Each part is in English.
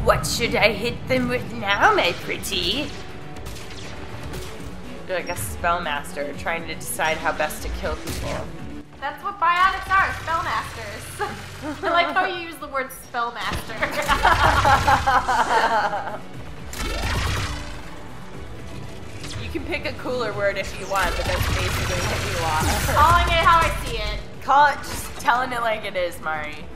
What should I hit them with now, my pretty? You're like a spellmaster trying to decide how best to kill people. That's what biotics are, spellmasters. I like how you use the word spellmaster. You can pick a cooler word if you want, but that's basically what you want. Calling it how I see it. Call it, just telling it like it is, Mari.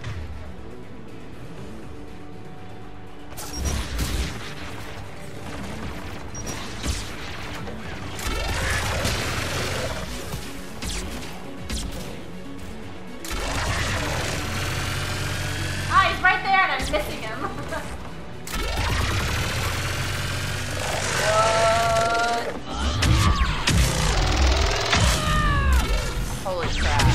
Ah, he's right there and I'm missing him. Holy crap.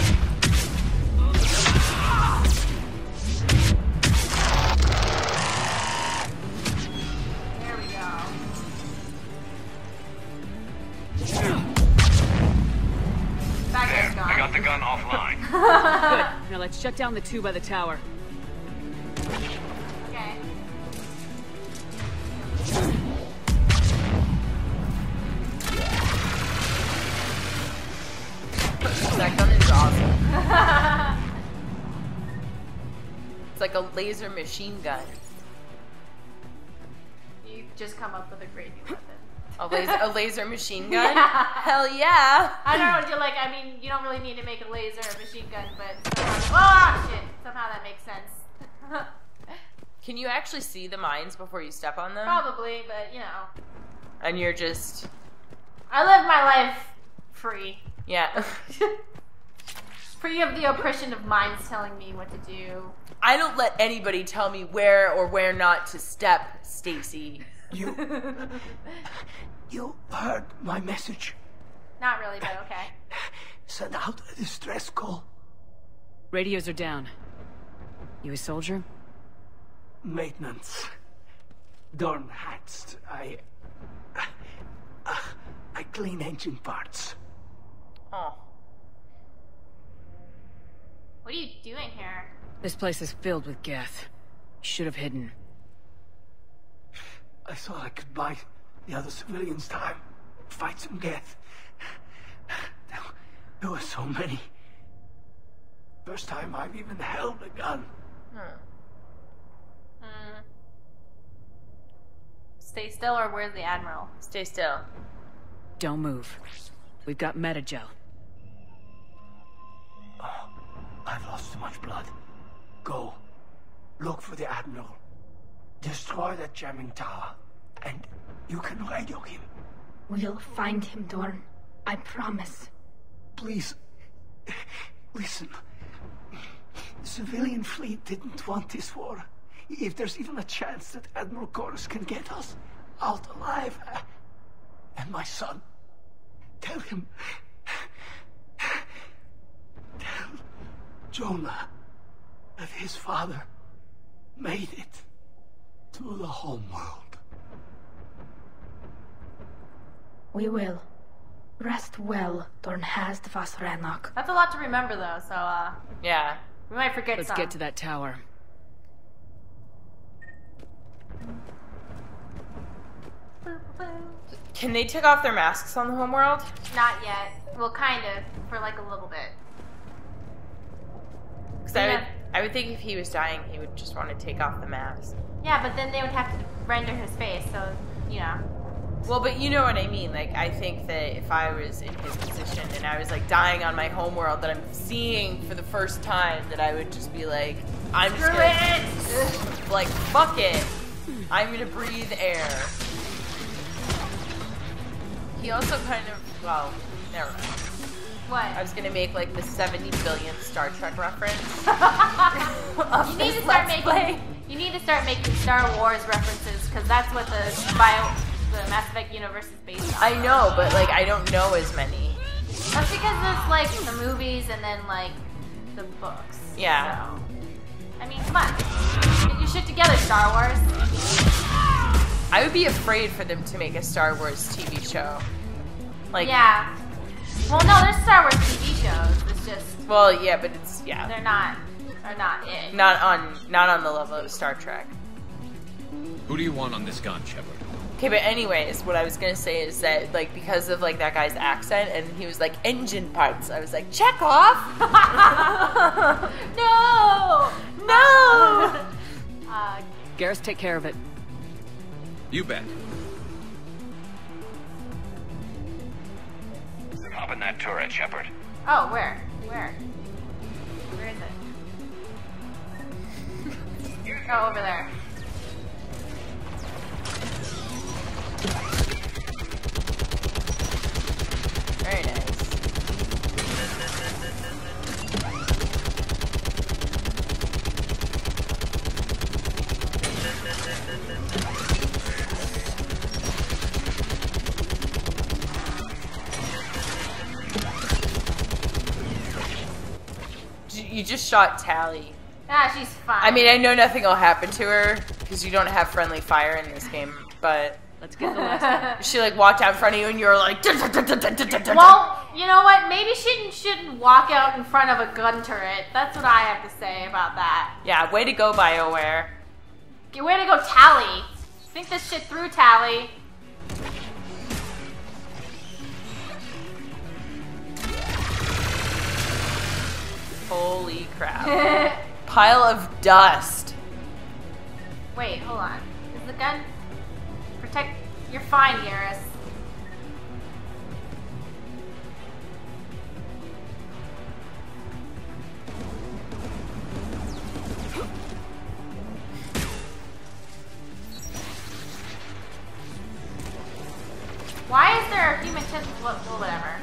There we go. That guy's gone. I got the gun offline. Good. Now let's shut down the two by the tower. Okay. That gun is awesome. It's like a laser machine gun. You just come up with a great new weapon. A laser machine gun? Yeah. Hell yeah! I don't know, like, I mean, you don't really need to make a laser or machine gun, but somehow, oh shit, somehow that makes sense. Can you actually see the mines before you step on them? Probably, but you know. And you're just... I live my life free. Yeah. Free of the oppression of minds telling me what to do. I don't let anybody tell me where or where not to step, Stacy. You heard my message. Not really, but okay. Send out a distress call. Radios are down. You a soldier? Maintenance. Darn hats. I clean engine parts. Oh. What are you doing here? This place is filled with Geth. You should have hidden. I thought I could buy the other civilians time. Fight some Geth. There were so many. First time I've even held a gun. Stay still, or where's the Admiral? Stay still. Don't move. We've got metagel. Oh, I've lost too much blood. Go. Look for the Admiral. Destroy that jamming tower. And you can radio him. We'll find him, Dorn. I promise. Please. Listen. The civilian fleet didn't want this war. If there's even a chance that Admiral Chorus can get us out alive. And my son. Tell him. Tell Jonah that his father made it to the homeworld. We will. Rest well, Dorn Hast Vas Renok. That's a lot to remember, though, so, Yeah. we might forget Let's some. get to that tower. Can they take off their masks on the homeworld? Not yet. Well, kind of, for like a little bit. Because I would think if he was dying, he would just want to take off the mask. Yeah, but then they would have to render his face, so, you know. Well, but you know what I mean. Like, I think that if I was in his position and I was, like, dying on my homeworld that I'm seeing for the first time, that I would just be like, I'm just gonna... Like, fuck it. I'm gonna breathe air. He also kind of... Well, never mind. What? I was gonna make, like, the 70 billionth Star Trek reference. You need to start making... You need to start making Star Wars references, because that's what the Mass Effect universe is based on. I know, but, like, I don't know as many. That's because there's, like, the movies and then, like, the books. Yeah. So, I mean, come on. Get your shit together, Star Wars. I would be afraid for them to make a Star Wars TV show. Like, yeah. Well, no, there's Star Wars TV shows. It's just... Well, yeah, but it's, yeah. They're not it. Not on the level of Star Trek. Who do you want on this gun, Shepard? Okay, but anyways, what I was gonna say is that, like, because of, like, that guy's accent, and he was like, engine parts, I was like, Chekhov! No! No! Garrus, take care of it. You bet. Hop in that turret, Shepard. Oh, where? Where? Where is it? Oh, over there. Very nice. You just shot Tally. Ah, she's fine. I mean, I know nothing will happen to her because you don't have friendly fire in this game, but Let's get the last one. she like walked out in front of you and you were like. Well, you know what? Maybe she shouldn't walk out in front of a gun turret. That's what I have to say about that. Yeah, way to go, BioWare. Way to go, Tally. Think this shit through, Tally. Holy crap. Pile of dust. Wait, hold on. Is the gun... Protect... You're fine, Garrus. Why is there a human chest... Well, whatever.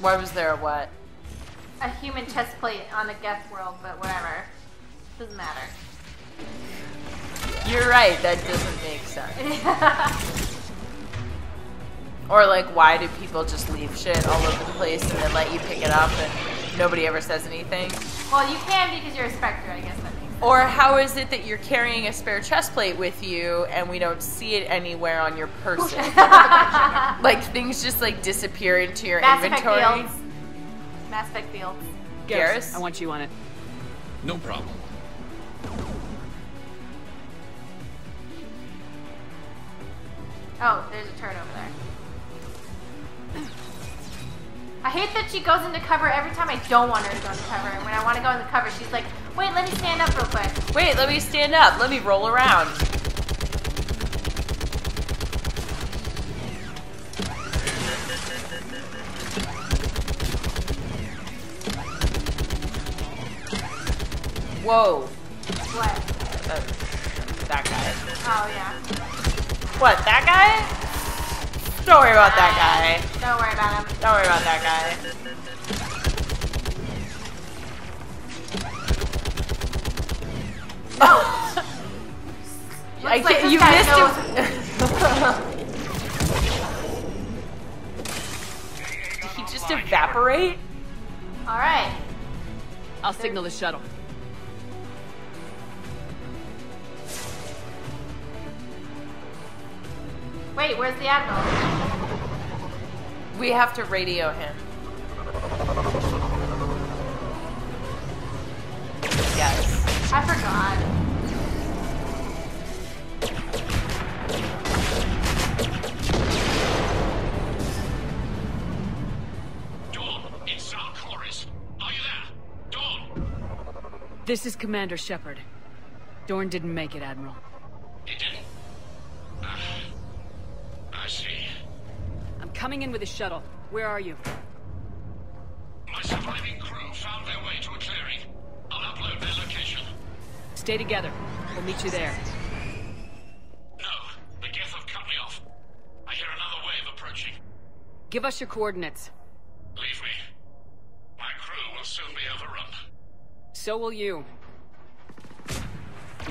Why was there a what? A human chest plate on the guest world, but whatever. Doesn't matter. You're right, that doesn't make sense. Or like, why do people just leave shit all over the place and then let you pick it up and nobody ever says anything? Well, you can because you're a Spectre, I guess that makes sense. Or how is it that you're carrying a spare chest plate with you and we don't see it anywhere on your person? Like, things just like disappear into your inventory. Mass Effect Fields. Garrus? I want you on it. No problem. Oh, there's a turret over there. I hate that she goes into cover every time I don't want her to go into cover. And when I want to go into cover, she's like, wait, let me stand up real quick. Wait, let me stand up. Let me roll around. Whoa. What? That guy. Oh, yeah. What, that guy? Don't worry about that guy. Don't worry about him. Don't worry about that guy. Oh. I Looks like can't, this you guy missed him. Did he just evaporate? Alright. I'll signal the shuttle. Wait, where's the Admiral? We have to radio him. Yes. I forgot. Dawn, it's Sal Chorus. Are you there? Dawn! This is Commander Shepard. Dorn didn't make it, Admiral. He didn't? I see. I'm coming in with a shuttle. Where are you? My surviving crew found their way to a clearing. I'll upload their location. Stay together. We'll meet you there. No, the Geth have cut me off. I hear another wave approaching. Give us your coordinates. Leave me. My crew will soon be overrun. So will you.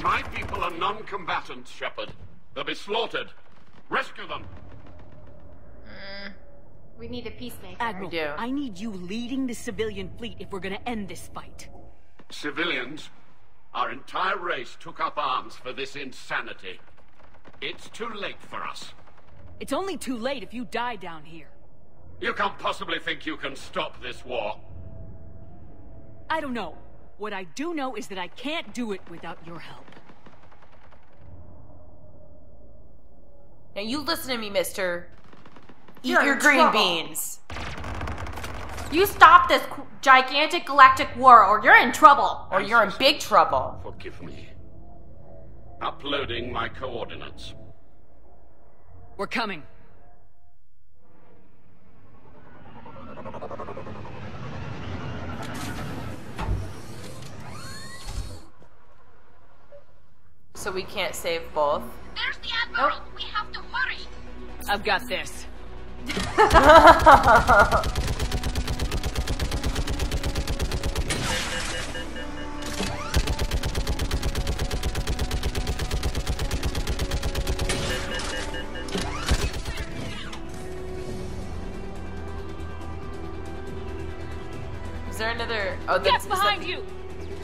My people are non-combatants, Shepard. They'll be slaughtered. Rescue them. We need a peacemaker. Admiral, do. I need you leading the civilian fleet if we're gonna end this fight. Civilians, our entire race took up arms for this insanity. It's too late for us. It's only too late if you die down here. You can't possibly think you can stop this war. I don't know. What I do know is that I can't do it without your help. Now you listen to me, mister. Eat You're your in green trouble. beans. You stop this gigantic galactic war or you're in trouble. Or you're in big trouble. Forgive me. Uploading my coordinates. We're coming. So we can't save both. There's the Admiral. We have to hurry. I've got this. Is there another? Oh, Get that's behind you!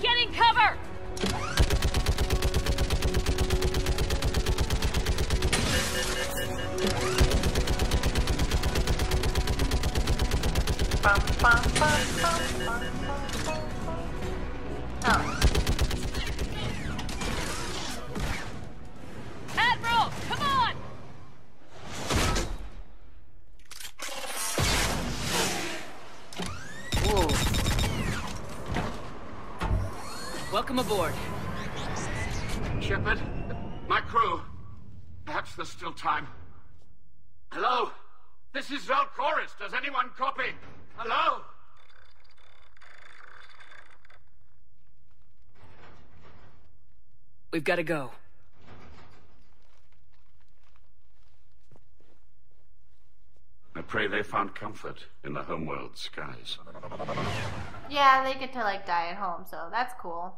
Get in cover! Oh. Admiral, come on! Ooh. Welcome aboard. Shepard, my crew. Perhaps there's still time. Hello? This is Zalcoris. Does anyone copy? Hello? We've got to go. I pray they found comfort in the homeworld skies. Yeah, they get to like die at home, so that's cool.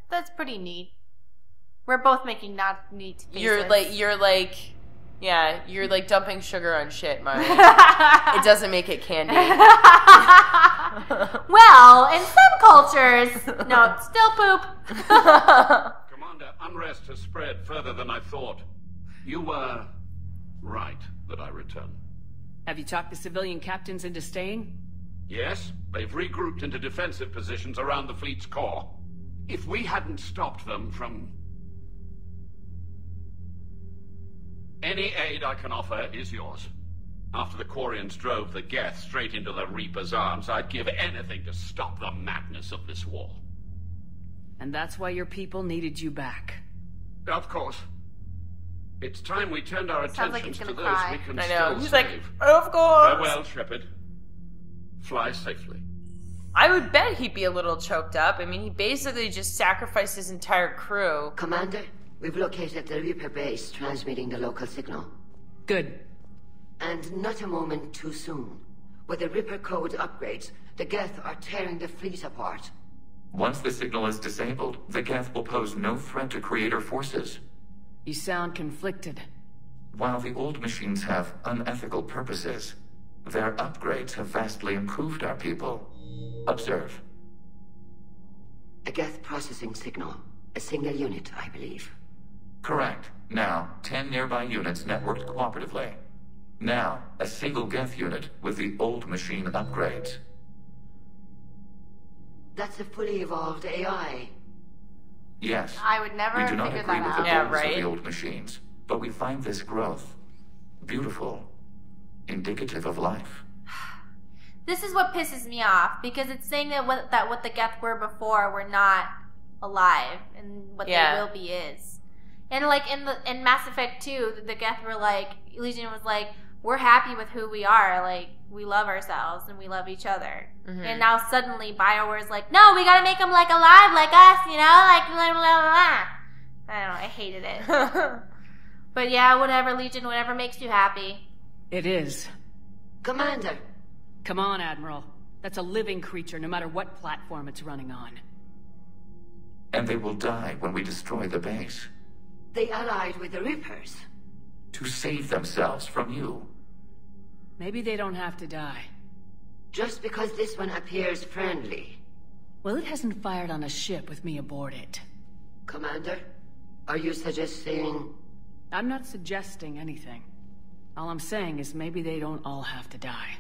That's pretty neat. We're both making not neat faces. You're like dumping sugar on shit, Marty. It doesn't make it candy. Well, in some cultures, no, still poop. Commander, unrest has spread further than I thought. You were right that I return. Have you talked the civilian captains into staying? Yes, they've regrouped into defensive positions around the fleet's core. If we hadn't stopped them from... Any aid I can offer is yours. After the Quarians drove the Geth straight into the Reaper's arms, I'd give anything to stop the madness of this war. And that's why your people needed you back. Of course. It's time we turned our Sounds like attentions he's to gonna those cry. we can I still know. He's save. like, of course. Farewell, Shepard. Fly safely. I would bet he'd be a little choked up. I mean, he basically just sacrificed his entire crew. Commander, we've located the Reaper base transmitting the local signal. Good. And not a moment too soon. With the Reaper code upgrades, the Geth are tearing the fleet apart. Once the signal is disabled, the Geth will pose no threat to Creator forces. You sound conflicted. While the old machines have unethical purposes, their upgrades have vastly improved our people. Observe. A Geth processing signal. A single unit, I believe. Correct. Now, 10 nearby units networked cooperatively. Now, a single Geth unit with the old machine upgrades. That's a fully evolved AI. Yes. I would never We do not figure agree that with out. the Yeah, goals right. of the old machines, but we find this growth beautiful, indicative of life. This is what pisses me off, because it's saying that what the Geth were before were not alive, and what Yeah. they will be is. And like in Mass Effect 2, the Geth were like, Legion was like, we're happy with who we are, like, we love ourselves and we love each other. Mm-hmm. And now suddenly BioWare's like, no, we gotta make them like alive like us, you know, like blah blah blah. I don't know, I hated it. But yeah, whatever, Legion, whatever makes you happy. It is. Commander! Come on, Admiral. That's a living creature, no matter what platform it's running on. And they will die when we destroy the base. They allied with the Reapers. To save themselves from you. Maybe they don't have to die. Just because this one appears friendly. Well, it hasn't fired on a ship with me aboard it. Commander, are you suggesting... I'm not suggesting anything. All I'm saying is maybe they don't all have to die.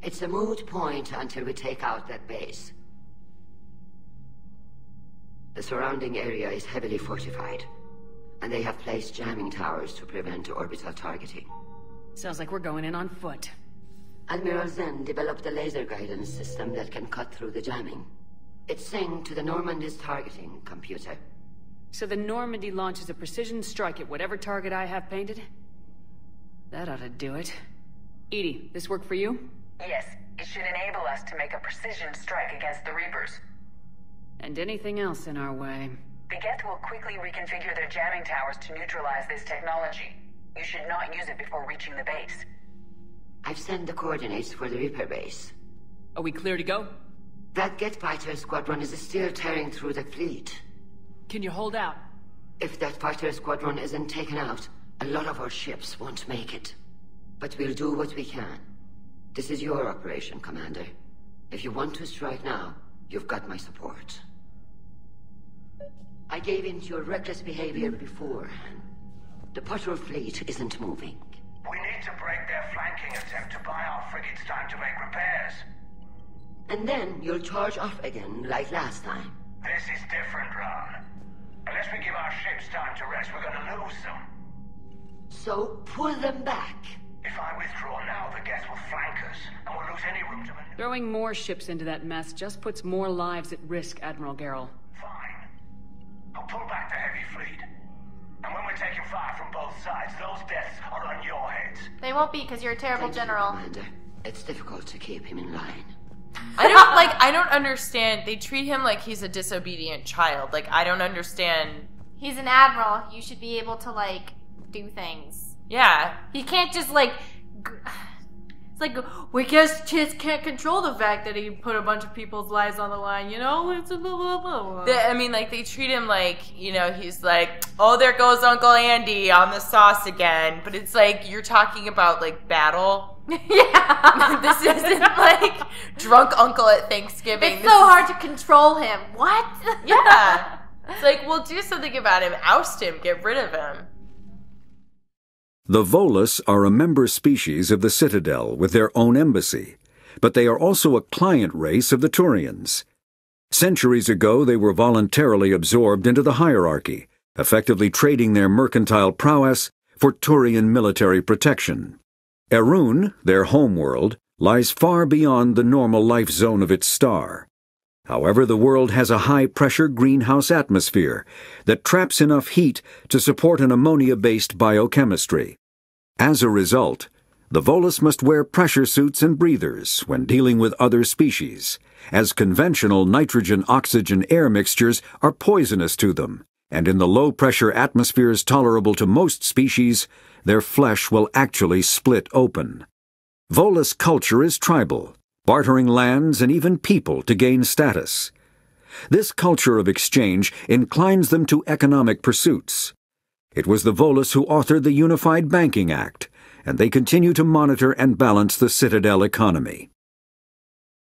It's a moot point until we take out that base. The surrounding area is heavily fortified, and they have placed jamming towers to prevent orbital targeting. Sounds like we're going in on foot. Admiral Zen developed a laser guidance system that can cut through the jamming. It's synced to the Normandy's targeting computer. So the Normandy launches a precision strike at whatever target I have painted? That ought to do it. Edie, this work for you? Yes, it should enable us to make a precision strike against the Reapers. And anything else in our way. The Geth will quickly reconfigure their jamming towers to neutralize this technology. You should not use it before reaching the base. I've sent the coordinates for the Reaper base. Are we clear to go? That Geth fighter squadron is still tearing through the fleet. Can you hold out? If that fighter squadron isn't taken out, a lot of our ships won't make it. But we'll do what we can. This is your operation, Commander. If you want to strike now, you've got my support. I gave in to your reckless behavior beforehand. The patrol fleet isn't moving. We need to break their flanking attempt to buy our frigates time to make repairs. And then you'll charge off again, like last time. This is different, Ron. Unless we give our ships time to rest, we're gonna lose them. So, pull them back. If I withdraw now, the Geth will flank us, and we'll lose any room to maneuver. Throwing more ships into that mess just puts more lives at risk, Admiral Garrel. Fine. I'll pull back the heavy fleet. And when we're taking fire from both sides, those deaths are on your heads. They won't be, because you're a terrible general. Commander. It's difficult to keep him in line. I don't understand. They treat him like he's a disobedient child. Like, I don't understand. He's an admiral. You should be able to, like, do things. Yeah. He can't just, like... It's like, we just can't control the fact that he put a bunch of people's lives on the line, you know? It's a blah, blah, blah. They treat him like, he's like, oh, there goes Uncle Andy on the sauce again. But it's like, you're talking about, like, battle. Yeah. This isn't, like, drunk uncle at Thanksgiving. It's so hard to control him. What? Yeah. It's like, we'll do something about him. Oust him. Get rid of him. The Volus are a member species of the Citadel with their own embassy, but they are also a client race of the Turians. Centuries ago, they were voluntarily absorbed into the hierarchy, effectively trading their mercantile prowess for Turian military protection. Erun, their homeworld, lies far beyond the normal life zone of its star. However, the world has a high-pressure greenhouse atmosphere that traps enough heat to support an ammonia-based biochemistry. As a result, the Volus must wear pressure suits and breathers when dealing with other species, as conventional nitrogen-oxygen air mixtures are poisonous to them, and in the low-pressure atmospheres tolerable to most species, their flesh will actually split open. Volus culture is tribal, bartering lands and even people to gain status. This culture of exchange inclines them to economic pursuits. It was the Volus who authored the Unified Banking Act, and they continue to monitor and balance the Citadel economy.